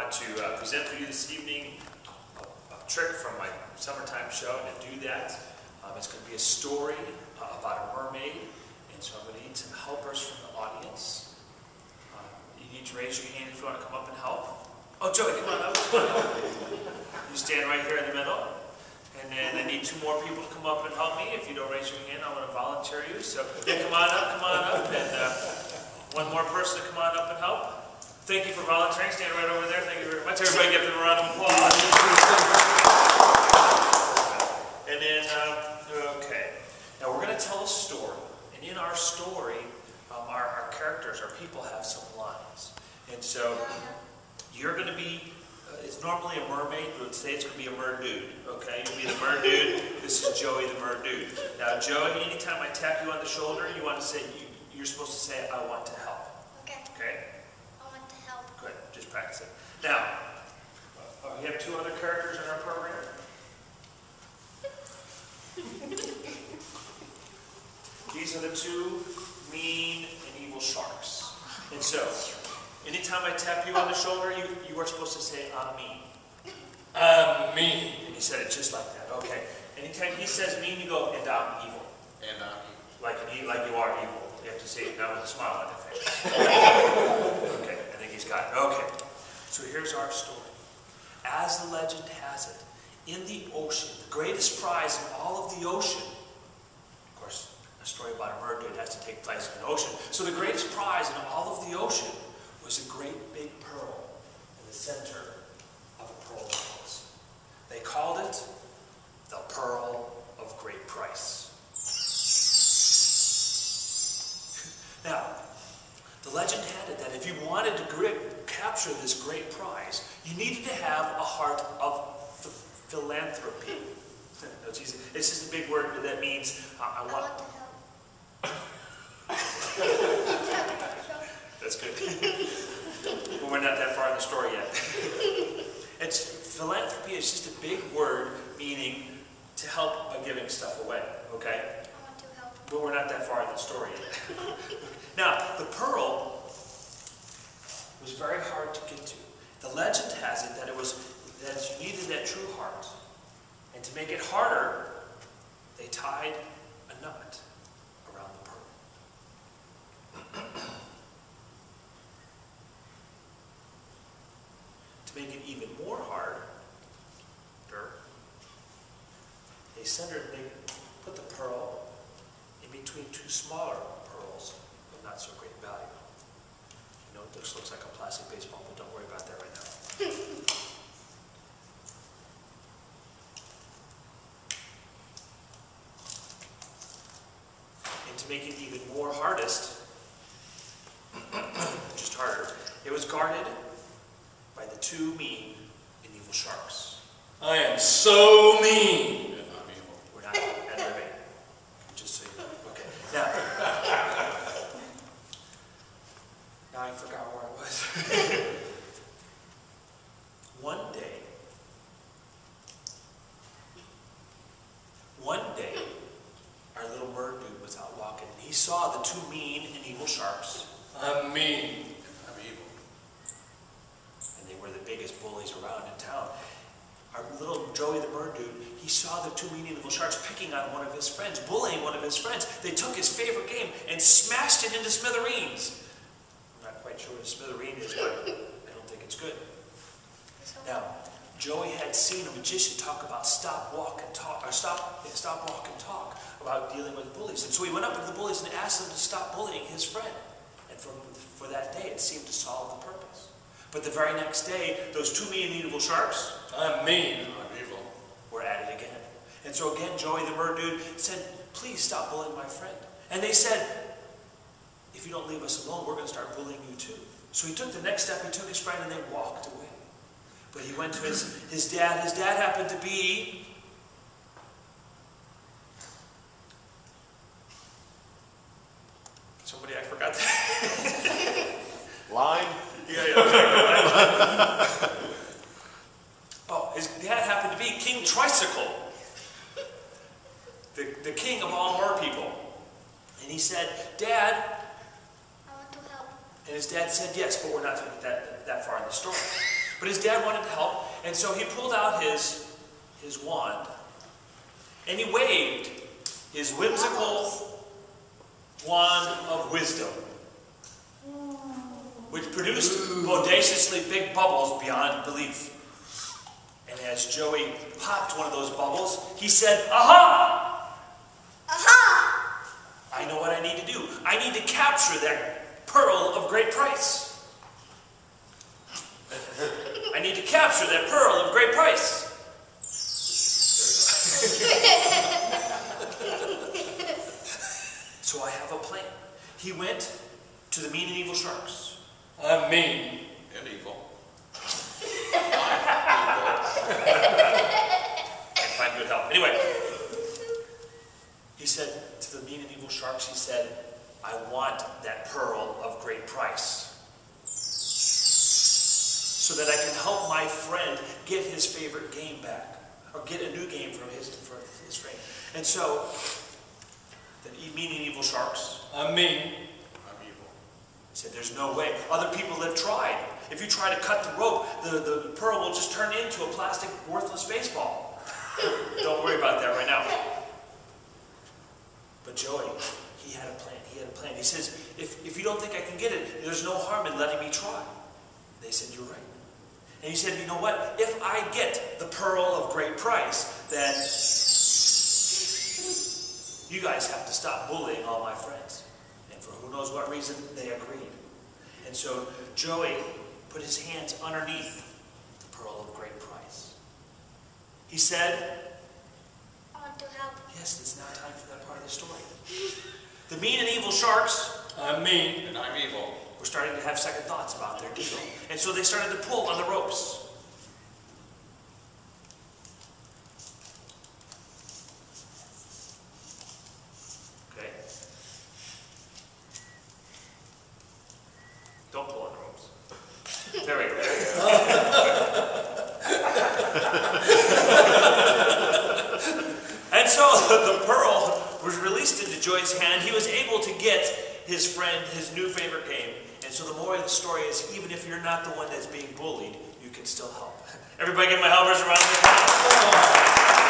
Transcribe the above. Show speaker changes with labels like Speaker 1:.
Speaker 1: wanted to present for you this evening a trick from my summertime show. And to do that, it's going to be a story about a mermaid. And so I'm going to need some helpers from the audience. You need to raise your hand if you want to come up and help. Oh, Joey, come on up. You stand right here in the middle. And then I need 2 more people to come up and help me. If you don't raise your hand, I'm going to volunteer you. So yeah, come on up, come on up. And 1 more person to come on up and help. Thank you for volunteering. Stand right over there. Thank you very much. Everybody give them a round of applause. And then, okay. Now we're going to tell a story. And in our story, our characters, our people have some lines. And so you're going to be, it's normally a mermaid, but today it's going to be a merdude. Okay? You'll be the merdude. This is Joey the merdude. Now, Joey, anytime I tap you on the shoulder, you want to say, you're supposed to say, I want to help.
Speaker 2: Okay.
Speaker 1: Okay? Good, just practice it. Now, we have 2 other characters in our program. These are the 2 mean and evil sharks. And so, anytime I tap you on the shoulder, you are supposed to say, I'm mean.
Speaker 3: I'm mean.
Speaker 1: And he said it just like that. Okay. Anytime he says mean, you go, and I'm evil.
Speaker 3: And I'm evil.
Speaker 1: Like you are evil. You have to say it now with a smile on your face. Okay. Got it. Okay, so here's our story. As the legend has it, in the ocean, the greatest prize in all of the ocean, of course, a story about a mermaid has to take place in the ocean, so the greatest prize in all of the ocean was a great big pearl in the center of a pearl necklace. They called it the Pearl of Great Price. Now, the legend had it that if you wanted to capture this great prize, you needed to have a heart of philanthropy. No, it's easy. It's just a big word that means I want
Speaker 2: to help.
Speaker 1: That's good. Well, we're not that far in the story yet. Philanthropy is just a big word meaning to help by giving stuff away. Okay?
Speaker 2: I want to help.
Speaker 1: But we're not that far in the story yet. Now, the pearl was very hard to get to. The legend has it that you needed that true heart. And to make it harder, they tied a knot around the pearl. To make it even more harder, they put the pearl in between 2 smaller pearls of not so great value. You know, this looks like a plastic baseball, but don't worry about that right now. And to make it even more hardest, just harder, it was guarded by the 2 mean and evil sharks.
Speaker 3: I am so mean.
Speaker 1: And I'm evil. We're not aggravating. Just so you know. Okay. Now I forgot where I was. One day, our little merdude was out walking, and he saw the 2 mean and evil sharks.
Speaker 3: I'm mean.
Speaker 1: I'm evil. And they were the biggest bullies around in town. Our little Joey the merdude, he saw the 2 mean and evil sharks picking on one of his friends, bullying one of his friends. They took his favorite game and smashed it into smithereens. I'm not quite sure what a smithereen is, but I don't think it's good. Now, Joey had seen a magician talk about stop, walk, and talk about dealing with bullies. And so he went up to the bullies and asked them to stop bullying his friend. And for that day, it seemed to solve the purpose. But the very next day, those 2 mean and evil sharks,
Speaker 3: I'm mean. I'm evil.
Speaker 1: were at it again. And so again, Joey the merdude said, please stop bullying my friend. And they said, if you don't leave us alone, we're going to start bullying you too. So he took the next step, he took his friend, and they walked away. But he went to his dad. His dad happened to be somebody, I forgot that.
Speaker 3: Line?
Speaker 1: Yeah. Oh, his dad happened to be King Tricycle, the king of all mer people. And he said, Dad,
Speaker 2: I want to help.
Speaker 1: and his dad said, yes, but we're not going to get that far in the story. But his dad wanted to help, and so he pulled out his wand, and he waved his whimsical wand of wisdom, which produced bodaciously big bubbles beyond belief. And as Joey popped one of those bubbles, he said, "Aha!
Speaker 2: Aha!
Speaker 1: I know what I need to do. I need to capture that pearl of great price. I need to capture that pearl of great price." So I have a plan. He went to the mean and evil sharks.
Speaker 3: I'm mean.
Speaker 4: And evil.
Speaker 1: Can't find good help. Anyway, he said to the mean and evil sharks, he said, "I want that pearl of great price, so that I can help my friend get his favorite game back, or get a new game for his friend." And so, the mean and evil sharks
Speaker 3: I'm mean.
Speaker 4: I'm evil.
Speaker 1: said, "There's no way. Other people have tried. If you try to cut the rope, the pearl will just turn into a plastic, worthless baseball. Don't worry about that right now." But Joey, he had a plan. He had a plan. He says, if you don't think I can get it, there's no harm in letting me try." They said, "You're right." And he said, "You know what? If I get the pearl of great price, then you guys have to stop bullying all my friends." And for who knows what reason, they agreed. And so Joey put his hands underneath the pearl of great price. He said,
Speaker 2: I want to help.
Speaker 1: yes, it's now time for that part of the story. The mean and evil sharks
Speaker 3: I'm mean.
Speaker 4: And I'm evil.
Speaker 1: were starting to have second thoughts about their deal. And so they started to pull on the ropes. Okay? Don't pull on the ropes. There we go. And so the pearl was released into Joey's hand. He was able to get his friend his new favorite game. And so the moral of the story is, even if you're not the one that's being bullied, you can still help. Everybody give my helpers a round of applause.